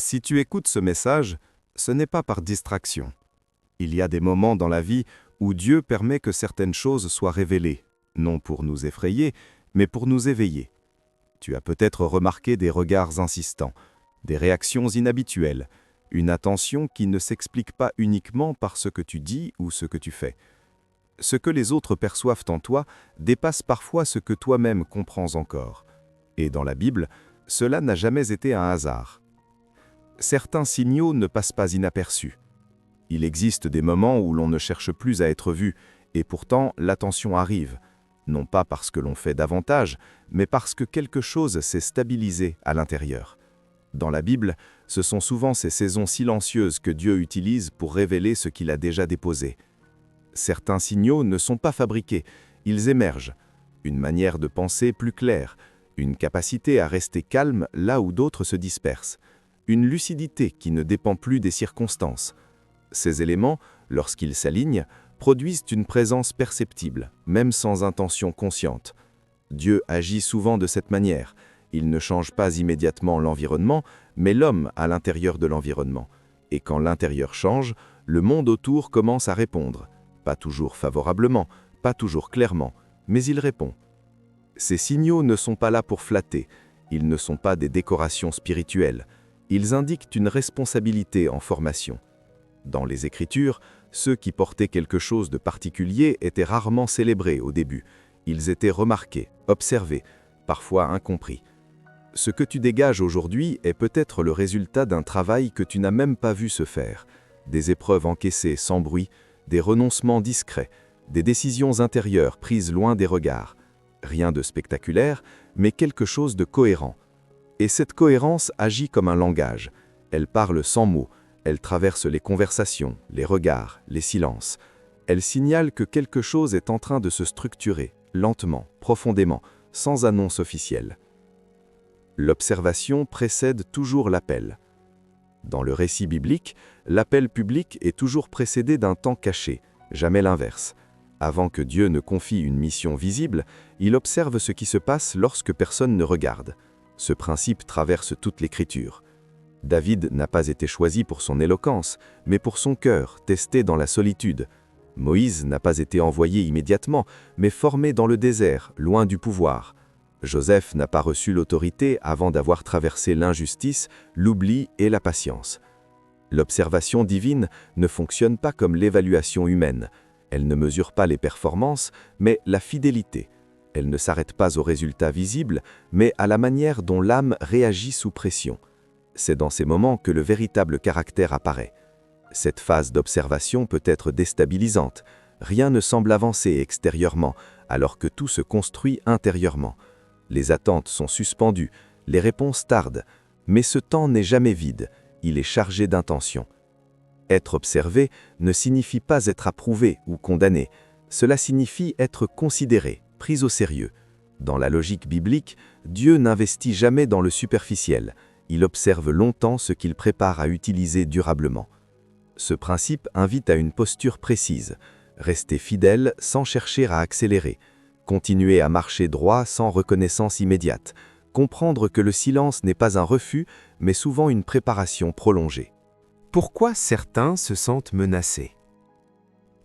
Si tu écoutes ce message, ce n'est pas par distraction. Il y a des moments dans la vie où Dieu permet que certaines choses soient révélées, non pour nous effrayer, mais pour nous éveiller. Tu as peut-être remarqué des regards insistants, des réactions inhabituelles, une attention qui ne s'explique pas uniquement par ce que tu dis ou ce que tu fais. Ce que les autres perçoivent en toi dépasse parfois ce que toi-même comprends encore. Et dans la Bible, cela n'a jamais été un hasard. Certains signaux ne passent pas inaperçus. Il existe des moments où l'on ne cherche plus à être vu, et pourtant l'attention arrive, non pas parce que l'on fait davantage, mais parce que quelque chose s'est stabilisé à l'intérieur. Dans la Bible, ce sont souvent ces saisons silencieuses que Dieu utilise pour révéler ce qu'il a déjà déposé. Certains signaux ne sont pas fabriqués, ils émergent. Une manière de penser plus claire, une capacité à rester calme là où d'autres se dispersent, une lucidité qui ne dépend plus des circonstances. Ces éléments, lorsqu'ils s'alignent, produisent une présence perceptible, même sans intention consciente. Dieu agit souvent de cette manière. Il ne change pas immédiatement l'environnement, mais l'homme à l'intérieur de l'environnement. Et quand l'intérieur change, le monde autour commence à répondre. Pas toujours favorablement, pas toujours clairement, mais il répond. Ces signaux ne sont pas là pour flatter, ils ne sont pas des décorations spirituelles. Ils indiquent une responsabilité en formation. Dans les Écritures, ceux qui portaient quelque chose de particulier étaient rarement célébrés au début. Ils étaient remarqués, observés, parfois incompris. Ce que tu dégages aujourd'hui est peut-être le résultat d'un travail que tu n'as même pas vu se faire. Des épreuves encaissées sans bruit, des renoncements discrets, des décisions intérieures prises loin des regards. Rien de spectaculaire, mais quelque chose de cohérent. Et cette cohérence agit comme un langage. Elle parle sans mots, elle traverse les conversations, les regards, les silences. Elle signale que quelque chose est en train de se structurer, lentement, profondément, sans annonce officielle. L'observation précède toujours l'appel. Dans le récit biblique, l'appel public est toujours précédé d'un temps caché, jamais l'inverse. Avant que Dieu ne confie une mission visible, il observe ce qui se passe lorsque personne ne regarde. Ce principe traverse toute l'Écriture. David n'a pas été choisi pour son éloquence, mais pour son cœur, testé dans la solitude. Moïse n'a pas été envoyé immédiatement, mais formé dans le désert, loin du pouvoir. Joseph n'a pas reçu l'autorité avant d'avoir traversé l'injustice, l'oubli et la patience. L'observation divine ne fonctionne pas comme l'évaluation humaine. Elle ne mesure pas les performances, mais la fidélité. Elle ne s'arrête pas aux résultats visibles, mais à la manière dont l'âme réagit sous pression. C'est dans ces moments que le véritable caractère apparaît. Cette phase d'observation peut être déstabilisante. Rien ne semble avancer extérieurement, alors que tout se construit intérieurement. Les attentes sont suspendues, les réponses tardent, mais ce temps n'est jamais vide, il est chargé d'intention. Être observé ne signifie pas être approuvé ou condamné, cela signifie être considéré, pris au sérieux. Dans la logique biblique, Dieu n'investit jamais dans le superficiel, il observe longtemps ce qu'il prépare à utiliser durablement. Ce principe invite à une posture précise, rester fidèle sans chercher à accélérer, continuer à marcher droit sans reconnaissance immédiate, comprendre que le silence n'est pas un refus, mais souvent une préparation prolongée. Pourquoi certains se sentent menacés?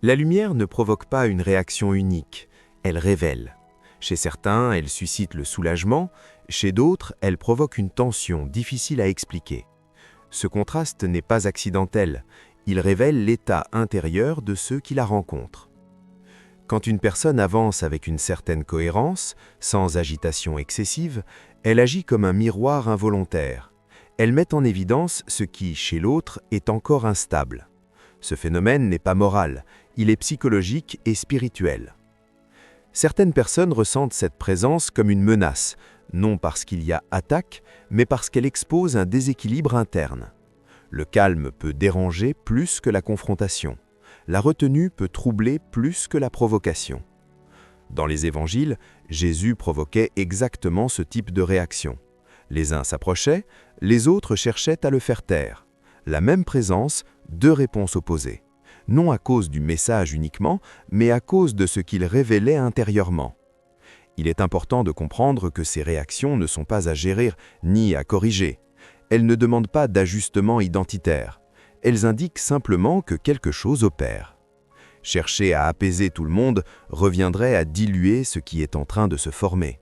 La lumière ne provoque pas une réaction unique, elle révèle. Chez certains, elle suscite le soulagement, chez d'autres, elle provoque une tension difficile à expliquer. Ce contraste n'est pas accidentel, il révèle l'état intérieur de ceux qui la rencontrent. Quand une personne avance avec une certaine cohérence, sans agitation excessive, elle agit comme un miroir involontaire. Elle met en évidence ce qui, chez l'autre, est encore instable. Ce phénomène n'est pas moral, il est psychologique et spirituel. Certaines personnes ressentent cette présence comme une menace, non parce qu'il y a attaque, mais parce qu'elle expose un déséquilibre interne. Le calme peut déranger plus que la confrontation. La retenue peut troubler plus que la provocation. Dans les évangiles, Jésus provoquait exactement ce type de réaction. Les uns s'approchaient, les autres cherchaient à le faire taire. La même présence, deux réponses opposées. Non à cause du message uniquement, mais à cause de ce qu'il révélait intérieurement. Il est important de comprendre que ces réactions ne sont pas à gérer ni à corriger. elles ne demandent pas d'ajustement identitaire. Elles indiquent simplement que quelque chose opère. Chercher à apaiser tout le monde reviendrait à diluer ce qui est en train de se former.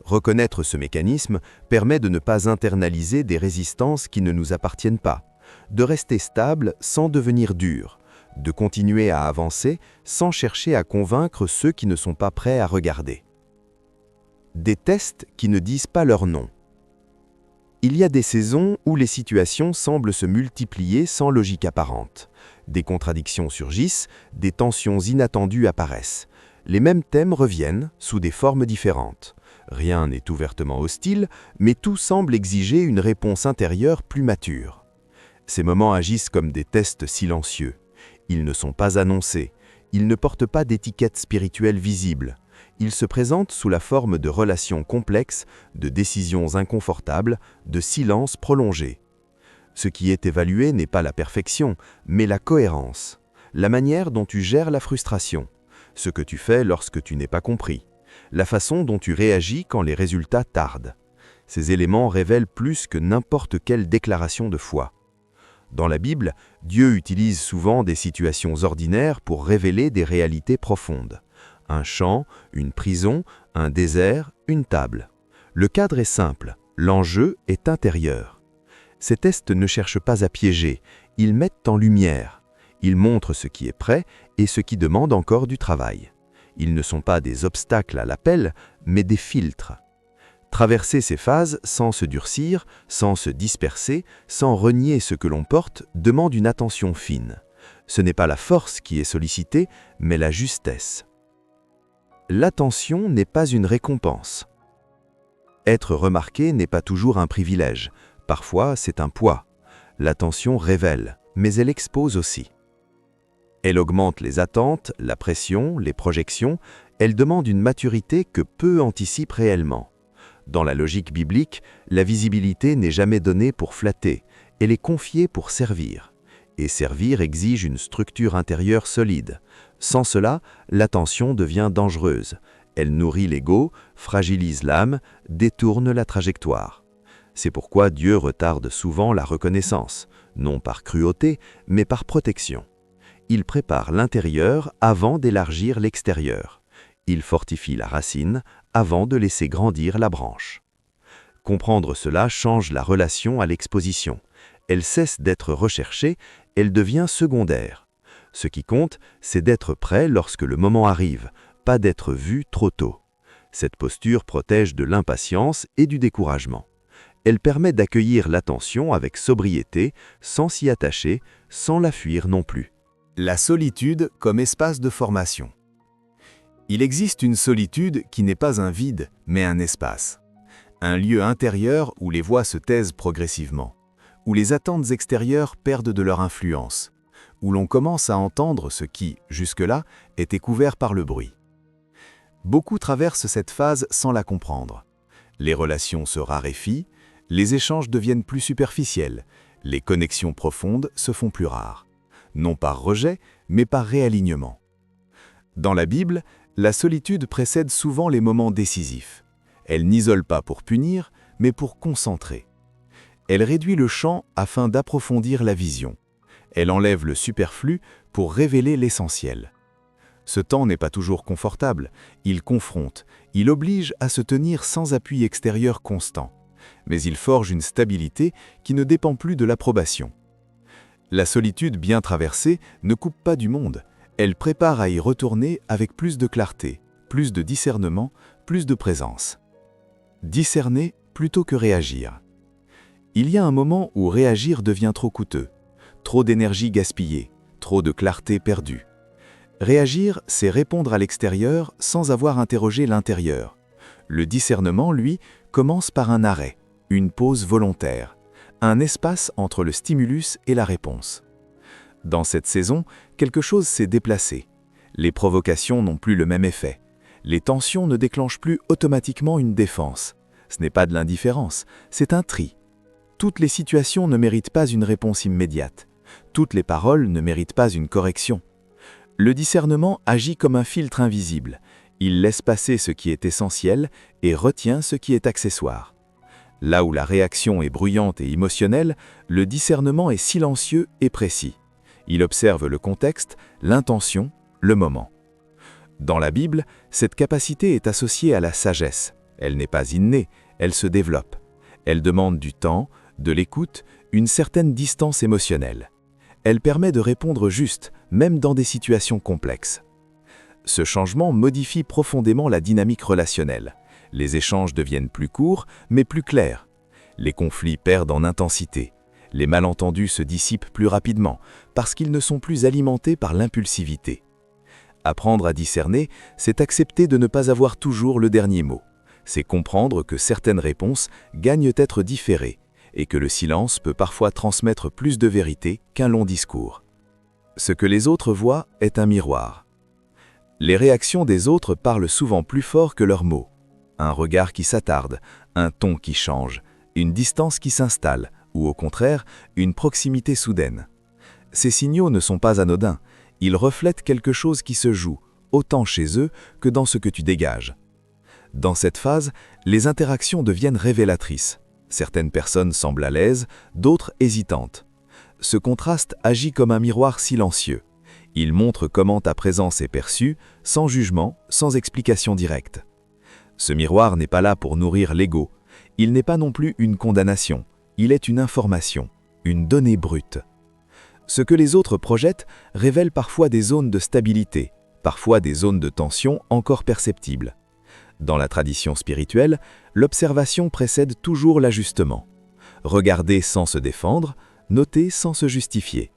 Reconnaître ce mécanisme permet de ne pas internaliser des résistances qui ne nous appartiennent pas, de rester stable sans devenir dur, de continuer à avancer sans chercher à convaincre ceux qui ne sont pas prêts à regarder. Des tests qui ne disent pas leur nom. Il y a des saisons où les situations semblent se multiplier sans logique apparente. Des contradictions surgissent, des tensions inattendues apparaissent. Les mêmes thèmes reviennent sous des formes différentes. Rien n'est ouvertement hostile, mais tout semble exiger une réponse intérieure plus mature. Ces moments agissent comme des tests silencieux. Ils ne sont pas annoncés, ils ne portent pas d'étiquette spirituelle visible. Ils se présentent sous la forme de relations complexes, de décisions inconfortables, de silences prolongés. Ce qui est évalué n'est pas la perfection, mais la cohérence, la manière dont tu gères la frustration, ce que tu fais lorsque tu n'es pas compris, la façon dont tu réagis quand les résultats tardent. Ces éléments révèlent plus que n'importe quelle déclaration de foi. Dans la Bible, Dieu utilise souvent des situations ordinaires pour révéler des réalités profondes. Un champ, une prison, un désert, une table. Le cadre est simple, l'enjeu est intérieur. Ces tests ne cherchent pas à piéger, ils mettent en lumière. Ils montrent ce qui est prêt et ce qui demande encore du travail. Ils ne sont pas des obstacles à l'appel, mais des filtres. Traverser ces phases sans se durcir, sans se disperser, sans renier ce que l'on porte, demande une attention fine. Ce n'est pas la force qui est sollicitée, mais la justesse. L'attention n'est pas une récompense. Être remarqué n'est pas toujours un privilège. Parfois, c'est un poids. L'attention révèle, mais elle expose aussi. Elle augmente les attentes, la pression, les projections. Elle demande une maturité que peu anticipent réellement. Dans la logique biblique, la visibilité n'est jamais donnée pour flatter, elle est confiée pour servir. Et servir exige une structure intérieure solide. Sans cela, l'attention devient dangereuse. Elle nourrit l'ego, fragilise l'âme, détourne la trajectoire. C'est pourquoi Dieu retarde souvent la reconnaissance, non par cruauté, mais par protection. Il prépare l'intérieur avant d'élargir l'extérieur. Il fortifie la racine avant de laisser grandir la branche. Comprendre cela change la relation à l'exposition. Elle cesse d'être recherchée, elle devient secondaire. Ce qui compte, c'est d'être prêt lorsque le moment arrive, pas d'être vu trop tôt. Cette posture protège de l'impatience et du découragement. Elle permet d'accueillir l'attention avec sobriété, sans s'y attacher, sans la fuir non plus. La solitude comme espace de formation. Il existe une solitude qui n'est pas un vide, mais un espace. Un lieu intérieur où les voix se taisent progressivement, où les attentes extérieures perdent de leur influence, où l'on commence à entendre ce qui, jusque-là, était couvert par le bruit. Beaucoup traversent cette phase sans la comprendre. Les relations se raréfient, les échanges deviennent plus superficiels, les connexions profondes se font plus rares. Non par rejet, mais par réalignement. Dans la Bible, la solitude précède souvent les moments décisifs. Elle n'isole pas pour punir, mais pour concentrer. Elle réduit le champ afin d'approfondir la vision. Elle enlève le superflu pour révéler l'essentiel. Ce temps n'est pas toujours confortable, il confronte, il oblige à se tenir sans appui extérieur constant. Mais il forge une stabilité qui ne dépend plus de l'approbation. La solitude bien traversée ne coupe pas du monde, elle prépare à y retourner avec plus de clarté, plus de discernement, plus de présence. Discerner plutôt que réagir. Il y a un moment où réagir devient trop coûteux, trop d'énergie gaspillée, trop de clarté perdue. Réagir, c'est répondre à l'extérieur sans avoir interrogé l'intérieur. Le discernement, lui, commence par un arrêt, une pause volontaire, un espace entre le stimulus et la réponse. Dans cette saison, quelque chose s'est déplacé. Les provocations n'ont plus le même effet. Les tensions ne déclenchent plus automatiquement une défense. Ce n'est pas de l'indifférence, c'est un tri. Toutes les situations ne méritent pas une réponse immédiate. Toutes les paroles ne méritent pas une correction. Le discernement agit comme un filtre invisible. Il laisse passer ce qui est essentiel et retient ce qui est accessoire. Là où la réaction est bruyante et émotionnelle, le discernement est silencieux et précis. Il observe le contexte, l'intention, le moment. Dans la Bible, cette capacité est associée à la sagesse. Elle n'est pas innée, elle se développe. Elle demande du temps, de l'écoute, une certaine distance émotionnelle. Elle permet de répondre juste, même dans des situations complexes. Ce changement modifie profondément la dynamique relationnelle. Les échanges deviennent plus courts, mais plus clairs. Les conflits perdent en intensité. Les malentendus se dissipent plus rapidement, parce qu'ils ne sont plus alimentés par l'impulsivité. Apprendre à discerner, c'est accepter de ne pas avoir toujours le dernier mot. C'est comprendre que certaines réponses gagnent à être différées, et que le silence peut parfois transmettre plus de vérité qu'un long discours. Ce que les autres voient est un miroir. Les réactions des autres parlent souvent plus fort que leurs mots. Un regard qui s'attarde, un ton qui change, une distance qui s'installe, ou au contraire, une proximité soudaine. Ces signaux ne sont pas anodins, ils reflètent quelque chose qui se joue, autant chez eux que dans ce que tu dégages. Dans cette phase, les interactions deviennent révélatrices. Certaines personnes semblent à l'aise, d'autres hésitantes. Ce contraste agit comme un miroir silencieux. Il montre comment ta présence est perçue, sans jugement, sans explication directe. Ce miroir n'est pas là pour nourrir l'ego. Il n'est pas non plus une condamnation. Il est une information, une donnée brute. Ce que les autres projettent révèle parfois des zones de stabilité, parfois des zones de tension encore perceptibles. Dans la tradition spirituelle, l'observation précède toujours l'ajustement. Regarder sans se défendre, noter sans se justifier.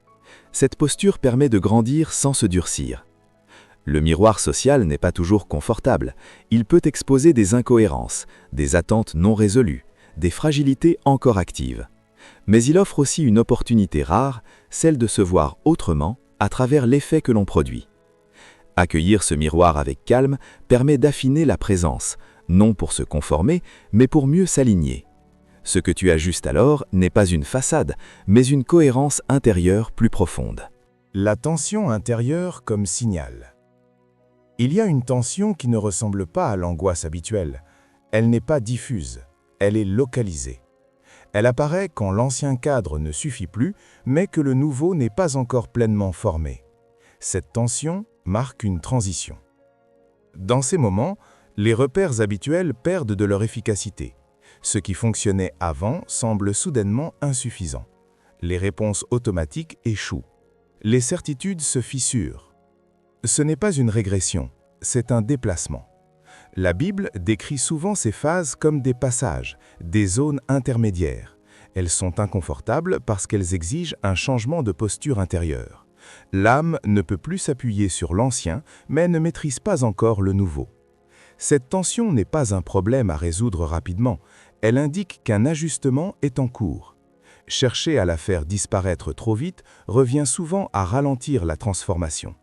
Cette posture permet de grandir sans se durcir. Le miroir social n'est pas toujours confortable. Il peut exposer des incohérences, des attentes non résolues, des fragilités encore actives. Mais il offre aussi une opportunité rare, celle de se voir autrement à travers l'effet que l'on produit. Accueillir ce miroir avec calme permet d'affiner la présence, non pour se conformer, mais pour mieux s'aligner. Ce que tu ajustes alors n'est pas une façade, mais une cohérence intérieure plus profonde. La tension intérieure comme signal. Il y a une tension qui ne ressemble pas à l'angoisse habituelle. Elle n'est pas diffuse, elle est localisée. Elle apparaît quand l'ancien cadre ne suffit plus, mais que le nouveau n'est pas encore pleinement formé. Cette tension marque une transition. Dans ces moments, les repères habituels perdent de leur efficacité. Ce qui fonctionnait avant semble soudainement insuffisant. Les réponses automatiques échouent. Les certitudes se fissurent. Ce n'est pas une régression, c'est un déplacement. La Bible décrit souvent ces phases comme des passages, des zones intermédiaires. Elles sont inconfortables parce qu'elles exigent un changement de posture intérieure. L'âme ne peut plus s'appuyer sur l'ancien, mais ne maîtrise pas encore le nouveau. Cette tension n'est pas un problème à résoudre rapidement, elle indique qu'un ajustement est en cours. Chercher à la faire disparaître trop vite revient souvent à ralentir la transformation.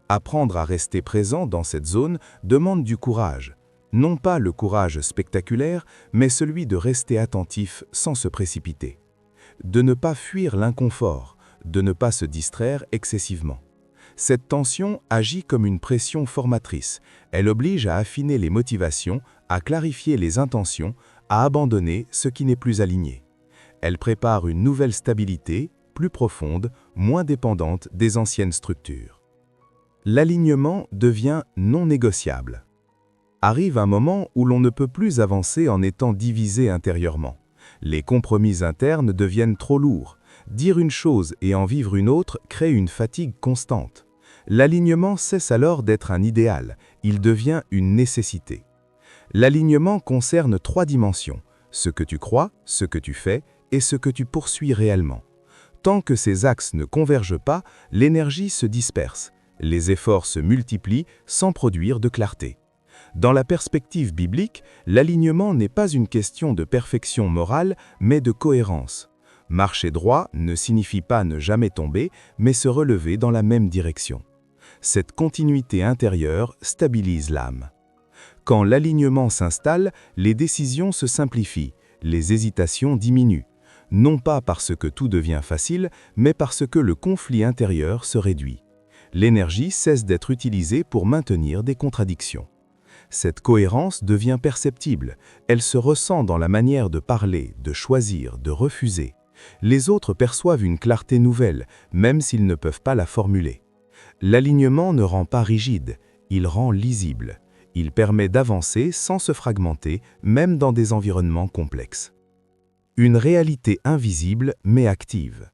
Apprendre à rester présent dans cette zone demande du courage. Non pas le courage spectaculaire, mais celui de rester attentif sans se précipiter. De ne pas fuir l'inconfort, de ne pas se distraire excessivement. Cette tension agit comme une pression formatrice. Elle oblige à affiner les motivations, à clarifier les intentions, à abandonner ce qui n'est plus aligné. Elle prépare une nouvelle stabilité, plus profonde, moins dépendante des anciennes structures. L'alignement devient non négociable. Arrive un moment où l'on ne peut plus avancer en étant divisé intérieurement. Les compromis internes deviennent trop lourds. Dire une chose et en vivre une autre crée une fatigue constante. L'alignement cesse alors d'être un idéal, il devient une nécessité. L'alignement concerne 3 dimensions, ce que tu crois, ce que tu fais et ce que tu poursuis réellement. Tant que ces axes ne convergent pas, l'énergie se disperse, les efforts se multiplient sans produire de clarté. Dans la perspective biblique, l'alignement n'est pas une question de perfection morale, mais de cohérence. Marcher droit ne signifie pas ne jamais tomber, mais se relever dans la même direction. Cette continuité intérieure stabilise l'âme. Quand l'alignement s'installe, les décisions se simplifient, les hésitations diminuent. Non pas parce que tout devient facile, mais parce que le conflit intérieur se réduit. L'énergie cesse d'être utilisée pour maintenir des contradictions. Cette cohérence devient perceptible. Elle se ressent dans la manière de parler, de choisir, de refuser. Les autres perçoivent une clarté nouvelle, même s'ils ne peuvent pas la formuler. L'alignement ne rend pas rigide, il rend lisible. Il permet d'avancer sans se fragmenter, même dans des environnements complexes. Une réalité invisible mais active.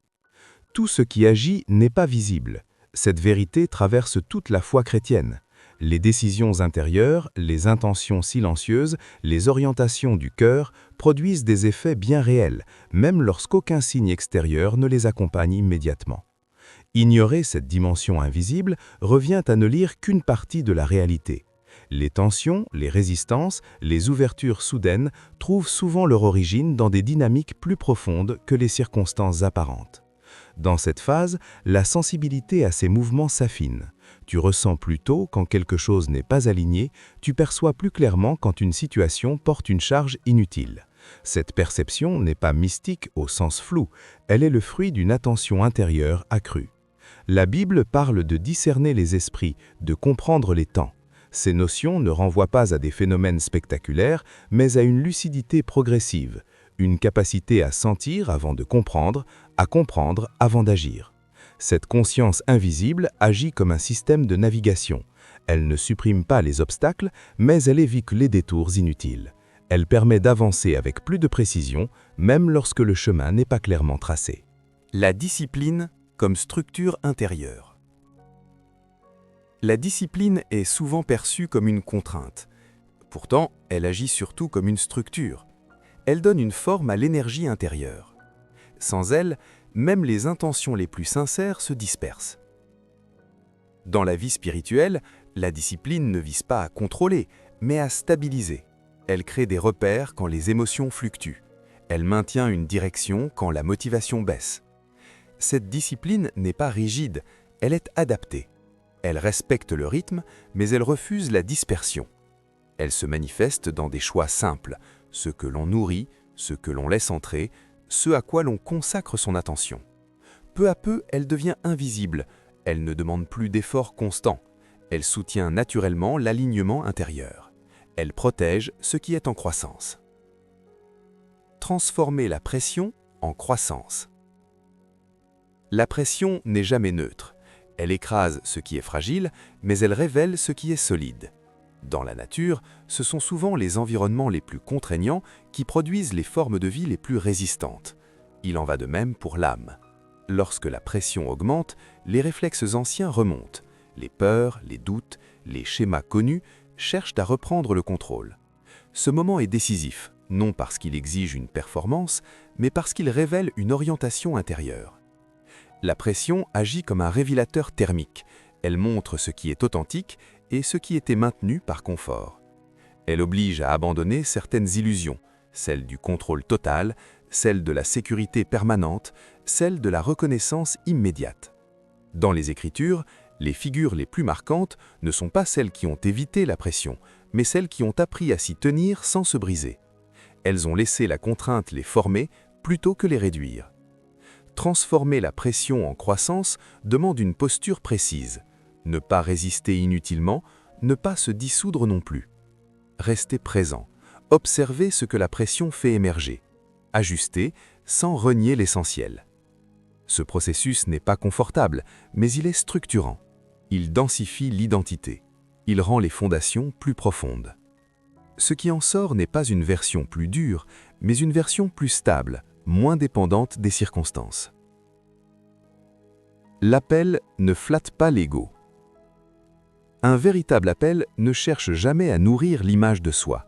Tout ce qui agit n'est pas visible. Cette vérité traverse toute la foi chrétienne. Les décisions intérieures, les intentions silencieuses, les orientations du cœur produisent des effets bien réels, même lorsqu'aucun signe extérieur ne les accompagne immédiatement. Ignorer cette dimension invisible revient à ne lire qu'une partie de la réalité. Les tensions, les résistances, les ouvertures soudaines trouvent souvent leur origine dans des dynamiques plus profondes que les circonstances apparentes. Dans cette phase, la sensibilité à ces mouvements s'affine. Tu ressens plus tôt quand quelque chose n'est pas aligné, tu perçois plus clairement quand une situation porte une charge inutile. Cette perception n'est pas mystique au sens flou, elle est le fruit d'une attention intérieure accrue. La Bible parle de discerner les esprits, de comprendre les temps. Ces notions ne renvoient pas à des phénomènes spectaculaires, mais à une lucidité progressive, une capacité à sentir avant de comprendre, à comprendre avant d'agir. Cette conscience invisible agit comme un système de navigation. Elle ne supprime pas les obstacles, mais elle évite les détours inutiles. Elle permet d'avancer avec plus de précision, même lorsque le chemin n'est pas clairement tracé. La discipline comme structure intérieure. La discipline est souvent perçue comme une contrainte. Pourtant, elle agit surtout comme une structure. Elle donne une forme à l'énergie intérieure. Sans elle, même les intentions les plus sincères se dispersent. Dans la vie spirituelle, la discipline ne vise pas à contrôler, mais à stabiliser. Elle crée des repères quand les émotions fluctuent. Elle maintient une direction quand la motivation baisse. Cette discipline n'est pas rigide, elle est adaptée. Elle respecte le rythme, mais elle refuse la dispersion. Elle se manifeste dans des choix simples, ce que l'on nourrit, ce que l'on laisse entrer, ce à quoi l'on consacre son attention. Peu à peu, elle devient invisible, elle ne demande plus d'efforts constants, elle soutient naturellement l'alignement intérieur. Elle protège ce qui est en croissance. Transformer la pression en croissance. La pression n'est jamais neutre. Elle écrase ce qui est fragile, mais elle révèle ce qui est solide. Dans la nature, ce sont souvent les environnements les plus contraignants qui produisent les formes de vie les plus résistantes. Il en va de même pour l'âme. Lorsque la pression augmente, les réflexes anciens remontent. Les peurs, les doutes, les schémas connus cherchent à reprendre le contrôle. Ce moment est décisif, non parce qu'il exige une performance, mais parce qu'il révèle une orientation intérieure. La pression agit comme un révélateur thermique. Elle montre ce qui est authentique et ce qui était maintenu par confort. Elle oblige à abandonner certaines illusions, celle du contrôle total, celle de la sécurité permanente, celle de la reconnaissance immédiate. Dans les Écritures, les figures les plus marquantes ne sont pas celles qui ont évité la pression, mais celles qui ont appris à s'y tenir sans se briser. Elles ont laissé la contrainte les former plutôt que les réduire. Transformer la pression en croissance demande une posture précise. Ne pas résister inutilement, ne pas se dissoudre non plus. Rester présent, observer ce que la pression fait émerger, ajuster sans renier l'essentiel. Ce processus n'est pas confortable, mais il est structurant. Il densifie l'identité. Il rend les fondations plus profondes. Ce qui en sort n'est pas une version plus dure, mais une version plus stable, moins dépendante des circonstances. L'appel ne flatte pas l'ego. Un véritable appel ne cherche jamais à nourrir l'image de soi.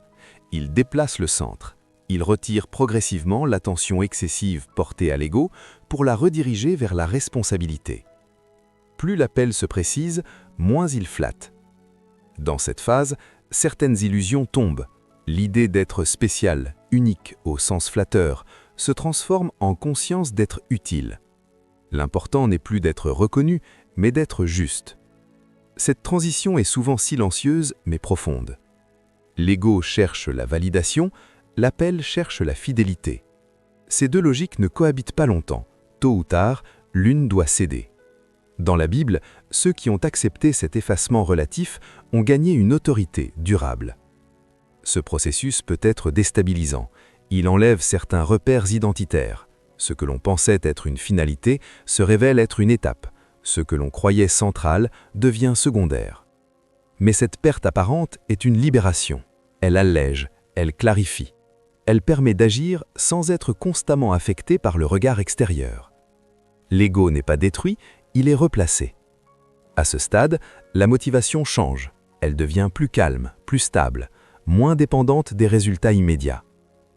Il déplace le centre. Il retire progressivement l'attention excessive portée à l'ego pour la rediriger vers la responsabilité. Plus l'appel se précise, moins il flatte. Dans cette phase, certaines illusions tombent. L'idée d'être spécial, unique au sens flatteur, se transforme en conscience d'être utile. L'important n'est plus d'être reconnu, mais d'être juste. Cette transition est souvent silencieuse, mais profonde. L'ego cherche la validation, l'appel cherche la fidélité. Ces deux logiques ne cohabitent pas longtemps. Tôt ou tard, l'une doit céder. Dans la Bible, ceux qui ont accepté cet effacement relatif ont gagné une autorité durable. Ce processus peut être déstabilisant. Il enlève certains repères identitaires. Ce que l'on pensait être une finalité se révèle être une étape. Ce que l'on croyait central devient secondaire. Mais cette perte apparente est une libération. Elle allège, elle clarifie. Elle permet d'agir sans être constamment affecté par le regard extérieur. L'ego n'est pas détruit, il est replacé. À ce stade, la motivation change. Elle devient plus calme, plus stable, moins dépendante des résultats immédiats.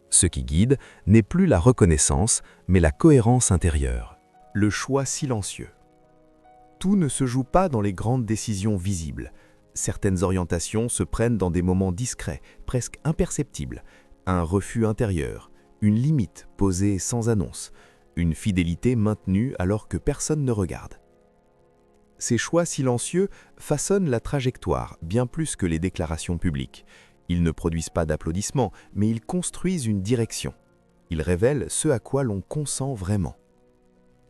Ce qui guide n'est plus la reconnaissance, mais la cohérence intérieure. Le choix silencieux. Tout ne se joue pas dans les grandes décisions visibles. Certaines orientations se prennent dans des moments discrets, presque imperceptibles. Un refus intérieur, une limite posée sans annonce, une fidélité maintenue alors que personne ne regarde. Ces choix silencieux façonnent la trajectoire bien plus que les déclarations publiques. Ils ne produisent pas d'applaudissements, mais ils construisent une direction. Ils révèlent ce à quoi l'on consent vraiment.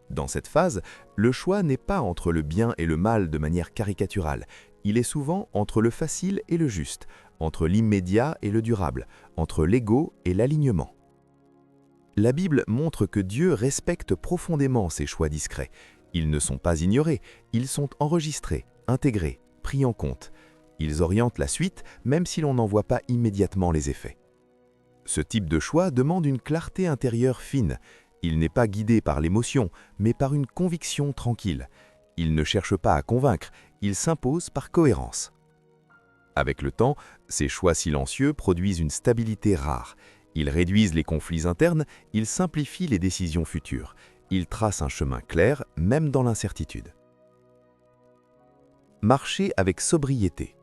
Dans cette phase, le choix n'est pas entre le bien et le mal de manière caricaturale. Il est souvent entre le facile et le juste, entre l'immédiat et le durable, entre l'ego et l'alignement. La Bible montre que Dieu respecte profondément ces choix discrets. Ils ne sont pas ignorés, ils sont enregistrés, intégrés, pris en compte. Ils orientent la suite même si l'on n'en voit pas immédiatement les effets. Ce type de choix demande une clarté intérieure fine. Il n'est pas guidé par l'émotion, mais par une conviction tranquille. Il ne cherche pas à convaincre, il s'impose par cohérence. Avec le temps, ces choix silencieux produisent une stabilité rare. Ils réduisent les conflits internes, ils simplifient les décisions futures. Ils tracent un chemin clair, même dans l'incertitude. Marcher avec sobriété.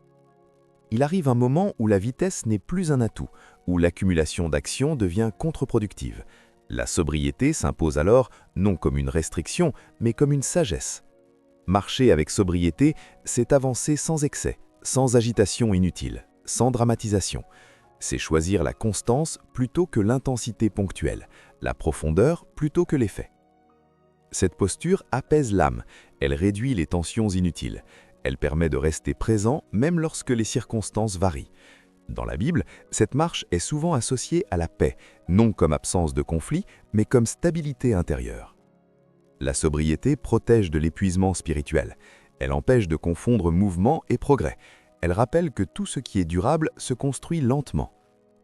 Il arrive un moment où la vitesse n'est plus un atout, où l'accumulation d'actions devient contre-productive. La sobriété s'impose alors non comme une restriction, mais comme une sagesse. Marcher avec sobriété, c'est avancer sans excès, sans agitation inutile, sans dramatisation. C'est choisir la constance plutôt que l'intensité ponctuelle, la profondeur plutôt que l'effet. Cette posture apaise l'âme, elle réduit les tensions inutiles. Elle permet de rester présent même lorsque les circonstances varient. Dans la Bible, cette marche est souvent associée à la paix, non comme absence de conflit, mais comme stabilité intérieure. La sobriété protège de l'épuisement spirituel. Elle empêche de confondre mouvement et progrès. Elle rappelle que tout ce qui est durable se construit lentement.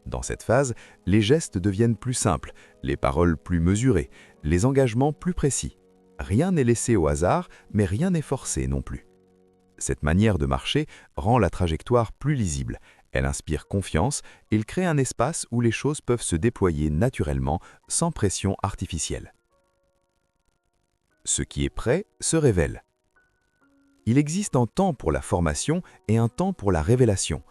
Dans cette phase, les gestes deviennent plus simples, les paroles plus mesurées, les engagements plus précis. Rien n'est laissé au hasard, mais rien n'est forcé non plus. Cette manière de marcher rend la trajectoire plus lisible. Elle inspire confiance et il crée un espace où les choses peuvent se déployer naturellement, sans pression artificielle. Ce qui est prêt se révèle. Il existe un temps pour la formation et un temps pour la révélation.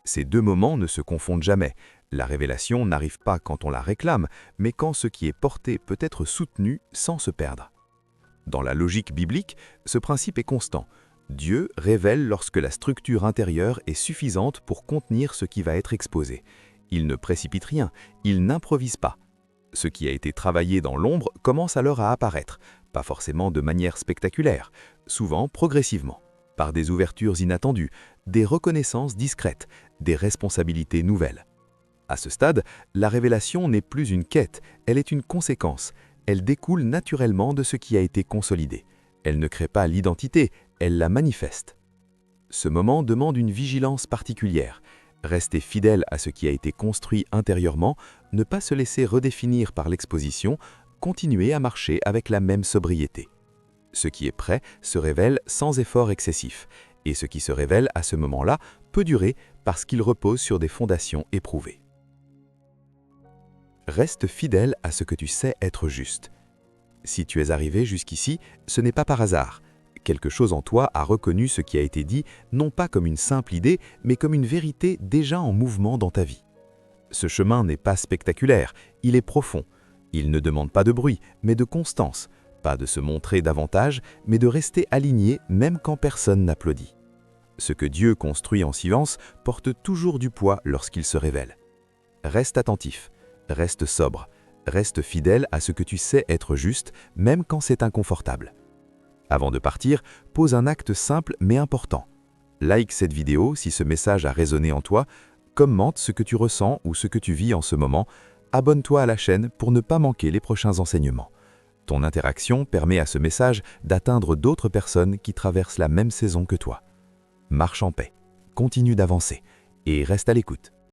Ces deux moments ne se confondent jamais. La révélation n'arrive pas quand on la réclame, mais quand ce qui est porté peut être soutenu sans se perdre. Dans la logique biblique, ce principe est constant. Dieu révèle lorsque la structure intérieure est suffisante pour contenir ce qui va être exposé. Il ne précipite rien, il n'improvise pas. Ce qui a été travaillé dans l'ombre commence alors à apparaître, pas forcément de manière spectaculaire, souvent progressivement, par des ouvertures inattendues, des reconnaissances discrètes, des responsabilités nouvelles. À ce stade, la révélation n'est plus une quête, elle est une conséquence. Elle découle naturellement de ce qui a été consolidé. Elle ne crée pas l'identité, elle la manifeste. Ce moment demande une vigilance particulière. Rester fidèle à ce qui a été construit intérieurement, ne pas se laisser redéfinir par l'exposition, continuer à marcher avec la même sobriété. Ce qui est prêt se révèle sans effort excessif, et ce qui se révèle à ce moment-là peut durer parce qu'il repose sur des fondations éprouvées. Reste fidèle à ce que tu sais être juste. Si tu es arrivé jusqu'ici, ce n'est pas par hasard. Quelque chose en toi a reconnu ce qui a été dit, non pas comme une simple idée, mais comme une vérité déjà en mouvement dans ta vie. Ce chemin n'est pas spectaculaire, il est profond. Il ne demande pas de bruit, mais de constance. Pas de se montrer davantage, mais de rester aligné même quand personne n'applaudit. Ce que Dieu construit en silence porte toujours du poids lorsqu'il se révèle. Reste attentif, reste sobre, reste fidèle à ce que tu sais être juste, même quand c'est inconfortable. Avant de partir, pose un acte simple mais important. Like cette vidéo si ce message a résonné en toi, commente ce que tu ressens ou ce que tu vis en ce moment, abonne-toi à la chaîne pour ne pas manquer les prochains enseignements. Ton interaction permet à ce message d'atteindre d'autres personnes qui traversent la même saison que toi. Marche en paix, continue d'avancer et reste à l'écoute.